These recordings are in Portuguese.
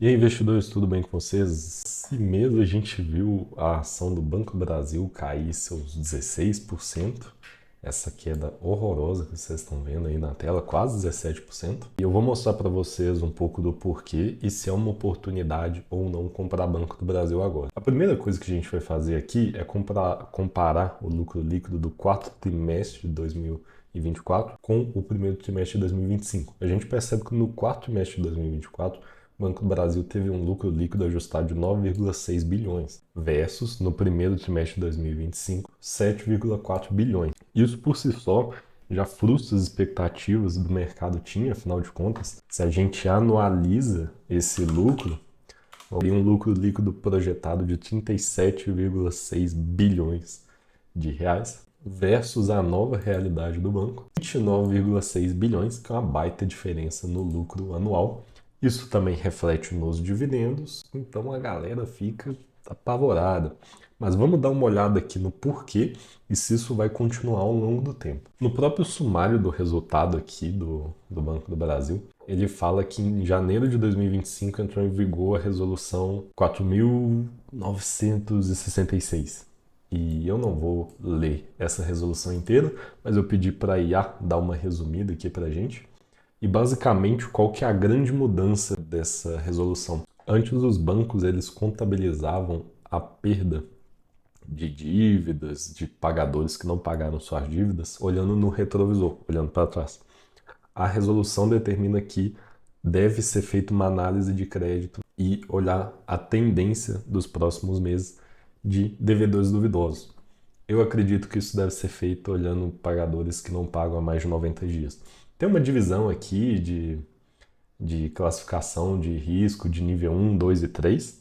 E aí, investidores, tudo bem com vocês? Esse mês a gente viu a ação do Banco do Brasil cair seus 16%. Essa queda horrorosa que vocês estão vendo aí na tela, quase 17%. E eu vou mostrar para vocês um pouco do porquê e se é uma oportunidade ou não comprar Banco do Brasil agora. A primeira coisa que a gente vai fazer aqui é comparar o lucro líquido do quarto trimestre de 2024 com o primeiro trimestre de 2025. A gente percebe que no quarto trimestre de 2024 o Banco do Brasil teve um lucro líquido ajustado de 9,6 bilhões, versus no primeiro trimestre de 2025, 7,4 bilhões. Isso por si só já frustra as expectativas do mercado tinha, afinal de contas, se a gente anualiza esse lucro, tem um lucro líquido projetado de 37,6 bilhões de reais, versus a nova realidade do banco, 29,6 bilhões, que é uma baita diferença no lucro anual. Isso também reflete nos dividendos, então a galera fica apavorada. Mas vamos dar uma olhada aqui no porquê e se isso vai continuar ao longo do tempo. No próprio sumário do resultado aqui do Banco do Brasil, ele fala que em janeiro de 2025 entrou em vigor a resolução 4.966. E eu não vou ler essa resolução inteira, mas eu pedi para a IA dar uma resumida aqui para a gente. E basicamente, qual que é a grande mudança dessa resolução? Antes, os bancos eles contabilizavam a perda de dívidas, de pagadores que não pagaram suas dívidas, olhando no retrovisor, olhando para trás. A resolução determina que deve ser feita uma análise de crédito e olhar a tendência dos próximos meses de devedores duvidosos. Eu acredito que isso deve ser feito olhando pagadores que não pagam há mais de 90 dias. Tem uma divisão aqui de classificação de risco de nível 1, 2 e 3.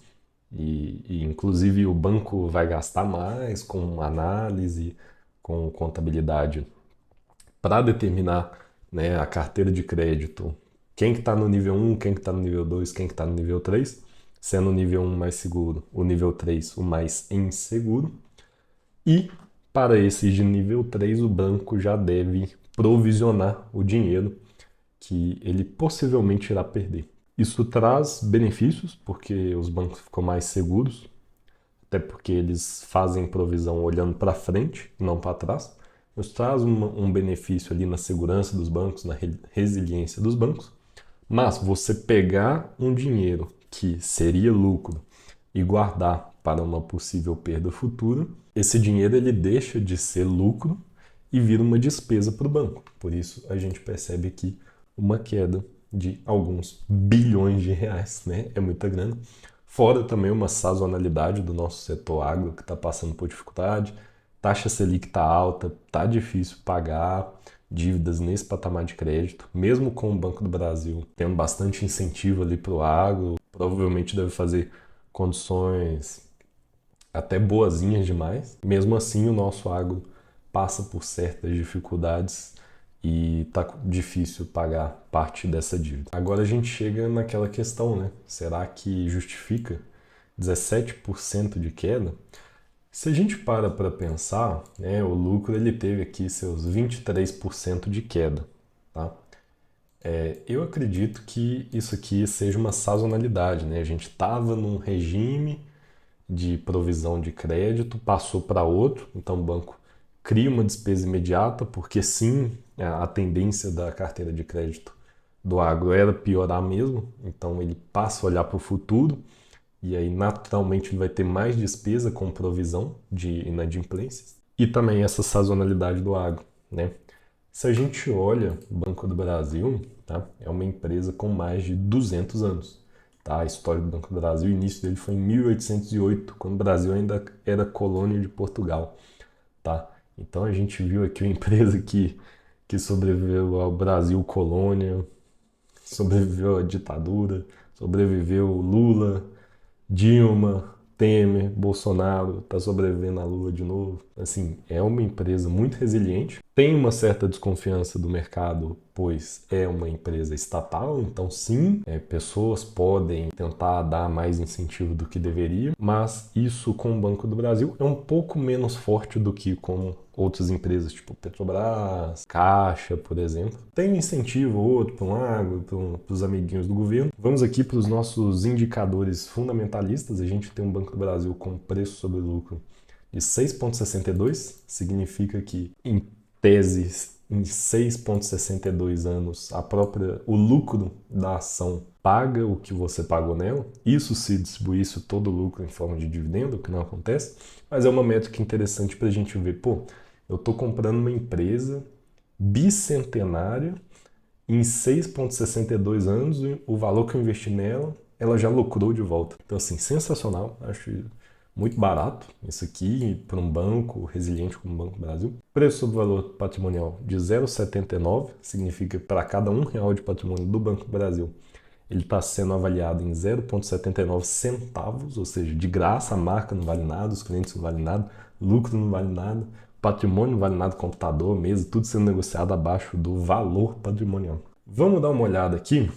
E inclusive o banco vai gastar mais com análise, com contabilidade para determinar, né, a carteira de crédito. Quem que está no nível 1, quem que está no nível 2, quem que está no nível 3, sendo o nível 1 mais seguro, o nível 3 o mais inseguro. E para esses de nível 3, o banco já deve provisionar o dinheiro que ele possivelmente irá perder. Isso traz benefícios, porque os bancos ficam mais seguros, até porque eles fazem provisão olhando para frente, não para trás. Isso traz um benefício ali na segurança dos bancos, na resiliência dos bancos. Mas você pegar um dinheiro que seria lucro e guardar para uma possível perda futura, esse dinheiro ele deixa de ser lucro e vira uma despesa para o banco. Por isso a gente percebe aqui uma queda de alguns bilhões de reais, né? É muita grana. Fora também uma sazonalidade do nosso setor agro que está passando por dificuldade, taxa Selic está alta, está difícil pagar dívidas nesse patamar de crédito, mesmo com o Banco do Brasil tendo bastante incentivo ali para o agro, provavelmente deve fazer condições até boazinhas demais. Mesmo assim, o nosso agro passa por certas dificuldades e tá difícil pagar parte dessa dívida. Agora a gente chega naquela questão, né? Será que justifica 17% de queda? Se a gente para pensar, né, o lucro ele teve aqui seus 23% de queda, tá? Eu acredito que isso aqui seja uma sazonalidade, né? A gente estava num regime de provisão de crédito, passou para outro, então o banco cria uma despesa imediata, porque sim, a tendência da carteira de crédito do agro era piorar mesmo, então ele passa a olhar para o futuro e aí naturalmente ele vai ter mais despesa com provisão de inadimplências e também essa sazonalidade do agro, né? Se a gente olha o Banco do Brasil, tá? É uma empresa com mais de 200 anos. Tá? A história do Banco do Brasil, o início dele foi em 1808, quando o Brasil ainda era colônia de Portugal. Tá? Então a gente viu aqui uma empresa que sobreviveu ao Brasil colônia, sobreviveu à ditadura, sobreviveu Lula, Dilma, Temer, Bolsonaro, está sobrevivendo a Lula de novo. Assim, é uma empresa muito resiliente Tem uma certa desconfiança do mercado, pois é uma empresa estatal, então sim, pessoas podem tentar dar mais incentivo do que deveriam, mas isso com o Banco do Brasil é um pouco menos forte do que com outras empresas, tipo Petrobras, Caixa, por exemplo. Tem um incentivo ou outro para um agro, para os amiguinhos do governo. Vamos aqui para os nossos indicadores fundamentalistas. A gente tem um Banco do Brasil com preço sobre lucro de 6,62, significa que em tese, em 6,62 anos, o lucro da ação paga o que você pagou nela. Isso se distribuísse todo o lucro em forma de dividendo, o que não acontece, mas é uma métrica interessante para a gente ver, pô, eu estou comprando uma empresa bicentenária em 6,62 anos, o valor que eu investi nela, ela já lucrou de volta. Então, assim, sensacional, acho muito barato isso aqui para um banco resiliente como o Banco do Brasil. Preço sobre valor patrimonial de 0,79, significa que para cada R$ 1 de patrimônio do Banco do Brasil, ele está sendo avaliado em 0,79 centavos, ou seja, de graça, a marca não vale nada, os clientes não valem nada, lucro não vale nada, patrimônio não vale nada, computador, mesa, tudo sendo negociado abaixo do valor patrimonial. Vamos dar uma olhada aqui.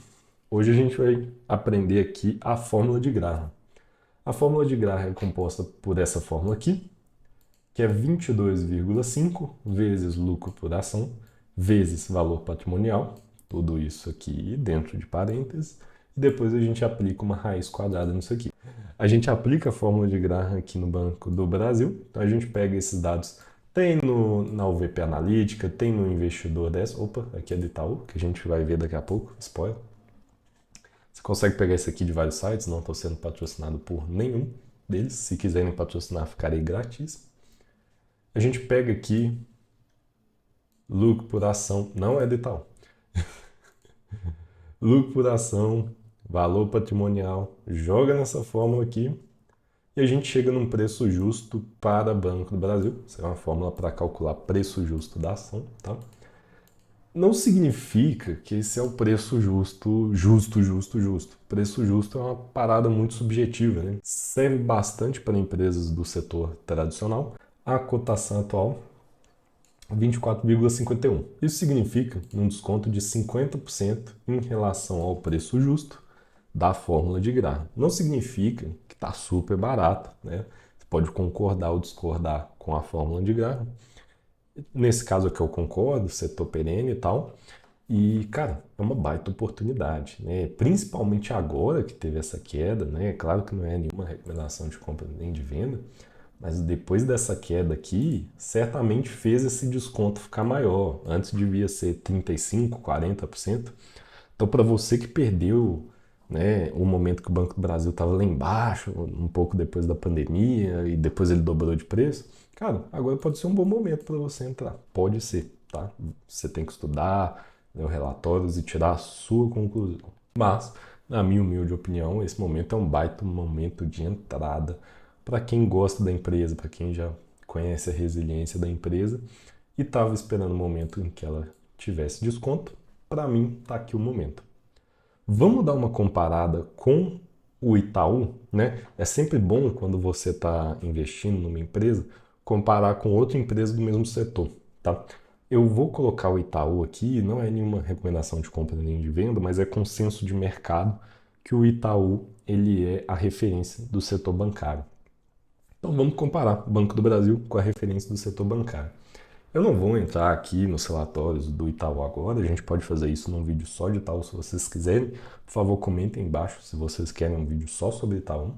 Hoje a gente vai aprender aqui a fórmula de Graham. A fórmula de Graham é composta por essa fórmula aqui, que é 22,5 vezes lucro por ação, vezes valor patrimonial, tudo isso aqui dentro de parênteses, e depois a gente aplica uma raiz quadrada nisso aqui. A gente aplica a fórmula de Graham aqui no Banco do Brasil, então a gente pega esses dados, tem na UVP Analítica, tem no Investidor 10, opa, aqui é do Itaú, que a gente vai ver daqui a pouco, spoiler. Você consegue pegar isso aqui de vários sites, não estou sendo patrocinado por nenhum deles. Se quiserem patrocinar, ficarei grátis. A gente pega aqui lucro por ação, não é de tal. Lucro por ação, valor patrimonial, joga nessa fórmula aqui e a gente chega num preço justo para Banco do Brasil. Essa é uma fórmula para calcular preço justo da ação, tá? Não significa que esse é o preço justo. Preço justo é uma parada muito subjetiva, né? Serve bastante para empresas do setor tradicional. A cotação atual, 24,51. Isso significa um desconto de 50% em relação ao preço justo da fórmula de Graham. Não significa que está super barato, né? Você pode concordar ou discordar com a fórmula de Graham. Nesse caso aqui eu concordo, setor perene e tal. E, cara, é uma baita oportunidade, né? Principalmente agora que teve essa queda, né? Claro que não é nenhuma recomendação de compra nem de venda, mas depois dessa queda aqui, certamente fez esse desconto ficar maior. Antes devia ser 35%, 40%. Então, para você que perdeu, né, o momento que o Banco do Brasil estava lá embaixo, um pouco depois da pandemia, e depois ele dobrou de preço, cara, agora pode ser um bom momento para você entrar. Pode ser, tá? Você tem que estudar, ler os relatórios e tirar a sua conclusão. Mas, na minha humilde opinião, esse momento é um baita momento de entrada para quem gosta da empresa, para quem já conhece a resiliência da empresa e estava esperando o momento em que ela tivesse desconto. Para mim, está aqui o momento. Vamos dar uma comparada com o Itaú, né? É sempre bom quando você está investindo numa empresa comparar com outra empresa do mesmo setor, tá? Eu vou colocar o Itaú aqui, não é nenhuma recomendação de compra nem de venda, mas é consenso de mercado que o Itaú ele é a referência do setor bancário. Então vamos comparar o Banco do Brasil com a referência do setor bancário. Eu não vou entrar aqui nos relatórios do Itaú agora, a gente pode fazer isso num vídeo só de Itaú se vocês quiserem. Por favor, comentem embaixo se vocês querem um vídeo só sobre Itaú.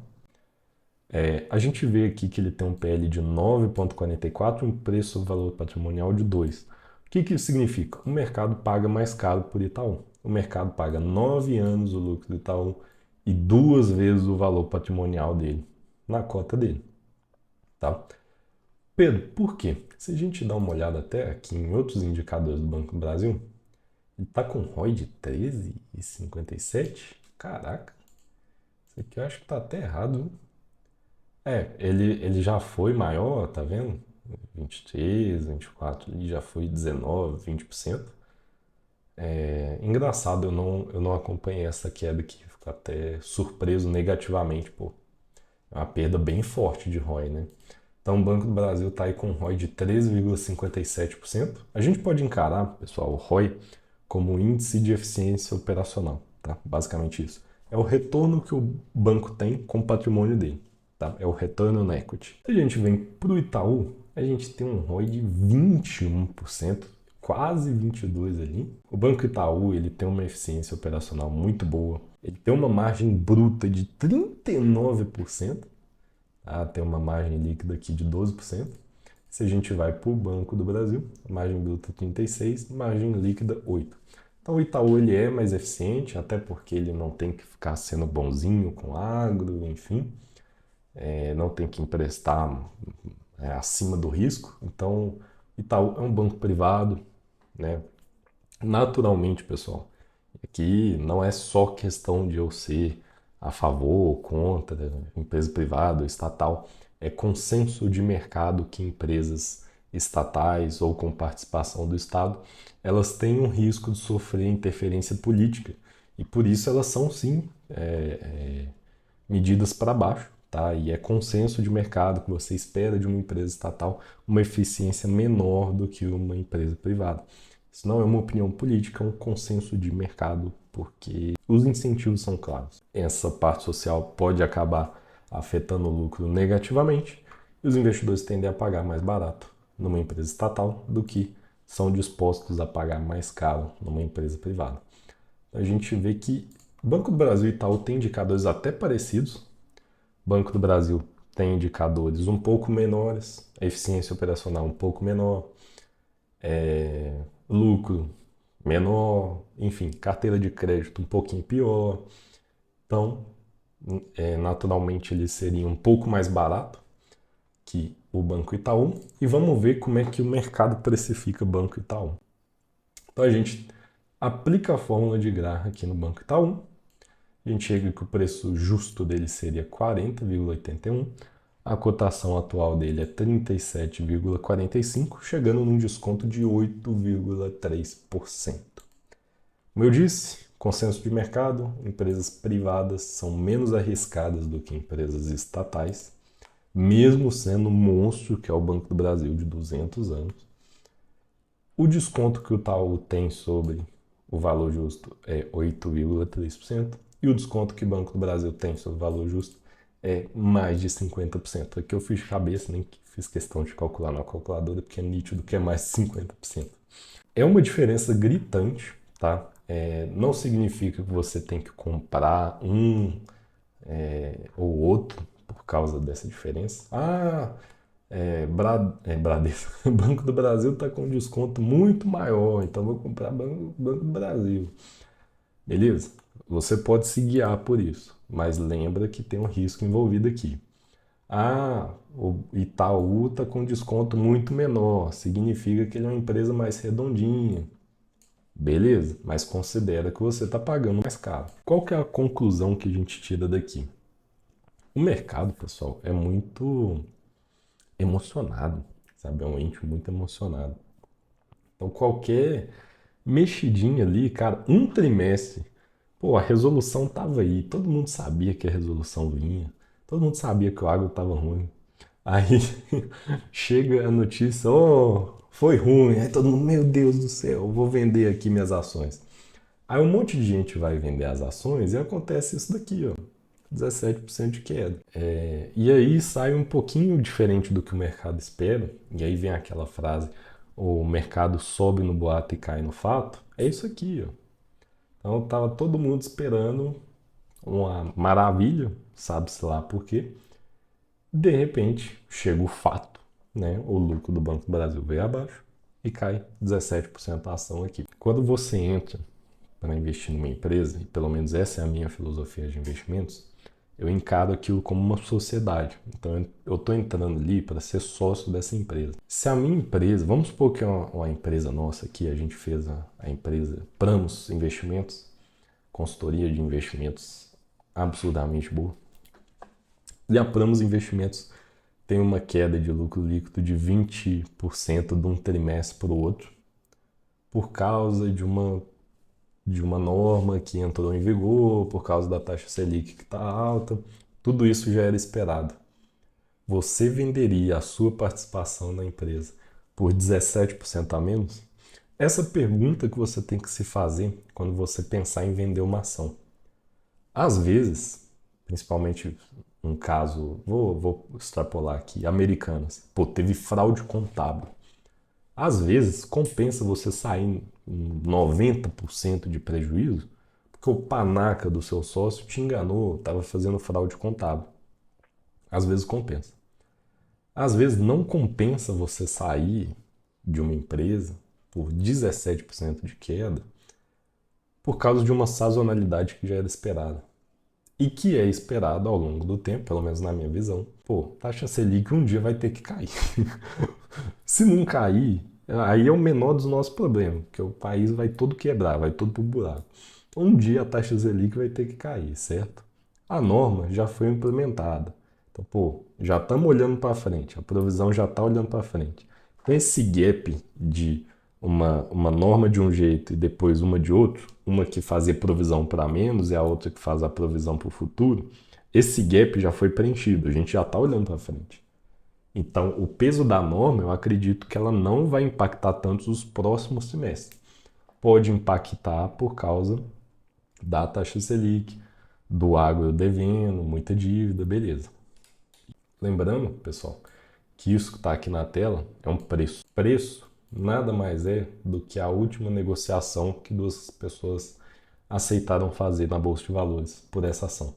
A gente vê aqui que ele tem um PL de 9,44 e um preço valor patrimonial de 2. O que isso significa? O mercado paga mais caro por Itaú. O mercado paga 9 anos o lucro do Itaú e 2 vezes o valor patrimonial dele na cota dele. Tá? Pedro, por quê? Se a gente dá uma olhada até aqui em outros indicadores do Banco do Brasil, ele está com ROI de 13,57? Caraca, isso aqui eu acho que está até errado, viu? Ele já foi maior, tá vendo? 23, 24, ele já foi 19, 20%. Engraçado, eu não acompanhei essa queda aqui, fico até surpreso negativamente, pô. É uma perda bem forte de ROI, né? Então o Banco do Brasil está aí com um ROI de 13,57%. A gente pode encarar, pessoal, o ROI como índice de eficiência operacional, tá? Basicamente isso. É o retorno que o banco tem com o patrimônio dele, tá? É o return on equity. Se a gente vem para o Itaú, a gente tem um ROI de 21%, quase 22% ali. O Banco Itaú, ele tem uma eficiência operacional muito boa. Ele tem uma margem bruta de 39%, tá? Tem uma margem líquida aqui de 12%. Se a gente vai para o Banco do Brasil, margem bruta 36%, margem líquida 8%. Então o Itaú ele é mais eficiente, até porque ele não tem que ficar sendo bonzinho com agro, enfim, não tem que emprestar acima do risco. Então Itaú é um banco privado, né? Naturalmente, pessoal, aqui não é só questão de eu ser a favor ou contra empresa privada ou estatal, é consenso de mercado que empresas estatais ou com participação do Estado, elas têm um risco de sofrer interferência política e por isso elas são sim medidas para baixo, tá? E é consenso de mercado que você espera de uma empresa estatal uma eficiência menor do que uma empresa privada. Isso não é uma opinião política, é um consenso de mercado, porque os incentivos são claros. Essa parte social pode acabar afetando o lucro negativamente e os investidores tendem a pagar mais barato numa empresa estatal do que são dispostos a pagar mais caro numa empresa privada. A gente vê que Banco do Brasil e Itaú têm indicadores até parecidos. Banco do Brasil tem indicadores um pouco menores, a eficiência operacional um pouco menor, lucro menor, enfim, carteira de crédito um pouquinho pior. Então, naturalmente, ele seria um pouco mais barato que o Banco Itaú. E vamos ver como é que o mercado precifica Banco Itaú. Então, a gente aplica a fórmula de Graham aqui no Banco Itaú. A gente chega que o preço justo dele seria 40,81. A cotação atual dele é 37,45, chegando num desconto de 8,3%. Como eu disse, consenso de mercado, empresas privadas são menos arriscadas do que empresas estatais, mesmo sendo um monstro que é o Banco do Brasil de 200 anos. O desconto que o Itaú tem sobre o valor justo é 8,3%. E o desconto que o Banco do Brasil tem sobre o valor justo é mais de 50%. Aqui eu fiz de cabeça, nem fiz questão de calcular na calculadora, porque é nítido que é mais de 50%. É uma diferença gritante, tá? Não significa que você tem que comprar um ou outro por causa dessa diferença. Bradesco. Banco do Brasil está com um desconto muito maior, então vou comprar Banco do Brasil. Beleza? Você pode se guiar por isso, mas lembra que tem um risco envolvido aqui. O Itaú está com desconto muito menor, significa que ele é uma empresa mais redondinha. Beleza, mas considera que você está pagando mais caro. Qual que é a conclusão que a gente tira daqui? O mercado, pessoal, é muito emocionado, sabe? É um ente muito emocionado. Então, qualquer mexidinha ali, cara, um trimestre, pô, a resolução tava aí, todo mundo sabia que a resolução vinha, todo mundo sabia que o agro tava ruim. Aí chega a notícia, foi ruim, aí todo mundo, meu Deus do céu, vou vender aqui minhas ações. Aí um monte de gente vai vender as ações e acontece isso daqui, ó. 17% de queda. E aí sai um pouquinho diferente do que o mercado espera, e aí vem aquela frase, o mercado sobe no boato e cai no fato. É isso aqui, ó. Então tava todo mundo esperando uma maravilha, sabe-se lá por quê. De repente, chega o fato, né? O lucro do Banco do Brasil veio abaixo e cai 17% a ação aqui. Quando você entra para investir numa empresa, e pelo menos essa é a minha filosofia de investimentos, eu encaro aquilo como uma sociedade. Então eu estou entrando ali para ser sócio dessa empresa. Se a minha empresa, vamos supor que é uma empresa nossa aqui, a gente fez a empresa Pramos Investimentos, consultoria de investimentos absurdamente boa. E a Pramos Investimentos tem uma queda de lucro líquido de 20% de um trimestre para o outro, por causa de uma norma que entrou em vigor, por causa da taxa Selic que está alta. Tudo isso já era esperado. você venderia a sua participação na empresa por 17% a menos? Essa pergunta que você tem que se fazer quando você pensar em vender uma ação. Às vezes, principalmente um caso, vou extrapolar aqui, Americanas. Pô, teve fraude contábil. Às vezes, compensa você sair em 90% de prejuízo, porque o panaca do seu sócio te enganou, estava fazendo fraude contábil. Às vezes compensa. Às vezes não compensa você sair de uma empresa por 17% de queda por causa de uma sazonalidade que já era esperada. E que é esperado ao longo do tempo, pelo menos na minha visão. Pô, taxa Selic um dia vai ter que cair. Se não cair, aí é o menor dos nossos problemas, porque o país vai todo quebrar, vai todo pro buraco. Um dia a taxa Selic vai ter que cair, certo? A norma já foi implementada. Então, pô, já estamos olhando para frente, a provisão já está olhando para frente. Então, esse gap de uma norma de um jeito e depois uma de outro, uma que fazia provisão para menos e a outra que faz a provisão para o futuro, esse gap já foi preenchido, a gente já está olhando para frente. Então, o peso da norma, eu acredito que ela não vai impactar tanto os próximos semestres. Pode impactar por causa da taxa Selic, do agro devendo, muita dívida, beleza. Lembrando, pessoal, que isso que está aqui na tela é um preço. Preço nada mais é do que a última negociação que duas pessoas aceitaram fazer na Bolsa de Valores por essa ação.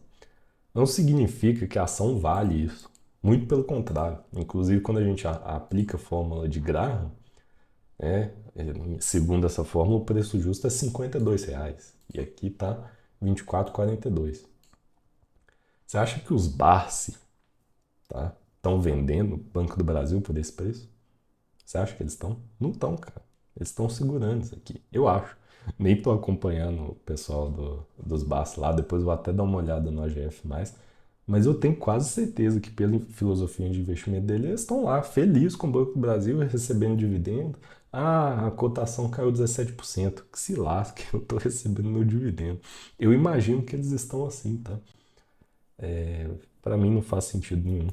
Não significa que a ação vale isso. Muito pelo contrário. Inclusive, quando a gente aplica a fórmula de Graham, segundo essa fórmula, o preço justo é R$ 52. E aqui está R$ 24,42. Você acha que os Barsi estão vendendo Banco do Brasil por esse preço? Você acha que eles estão? Não estão, cara. Eles estão segurando isso aqui. Eu acho. Nem estou acompanhando o pessoal dos Barsi lá. Depois vou até dar uma olhada no AGF+. Mas eu tenho quase certeza que pela filosofia de investimento dele, eles estão lá, felizes com o Banco do Brasil, recebendo dividendo. Ah, a cotação caiu 17%. Que se lasque, eu estou recebendo meu dividendo. Eu imagino que eles estão assim, tá? Para mim não faz sentido nenhum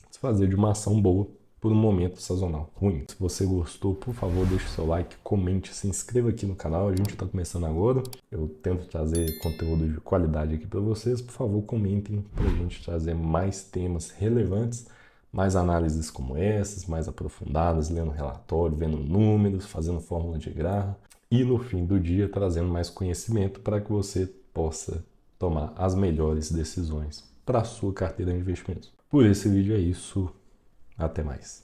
se fazer de uma ação boa por um momento sazonal ruim. Se você gostou, por favor, deixe seu like, comente, se inscreva aqui no canal. A gente está começando agora. Eu tento trazer conteúdo de qualidade aqui para vocês. Por favor, comentem para a gente trazer mais temas relevantes, mais análises como essas, mais aprofundadas, lendo relatório, vendo números, fazendo fórmula de Graham e no fim do dia trazendo mais conhecimento para que você possa tomar as melhores decisões para a sua carteira de investimentos. Por esse vídeo é isso. Até mais.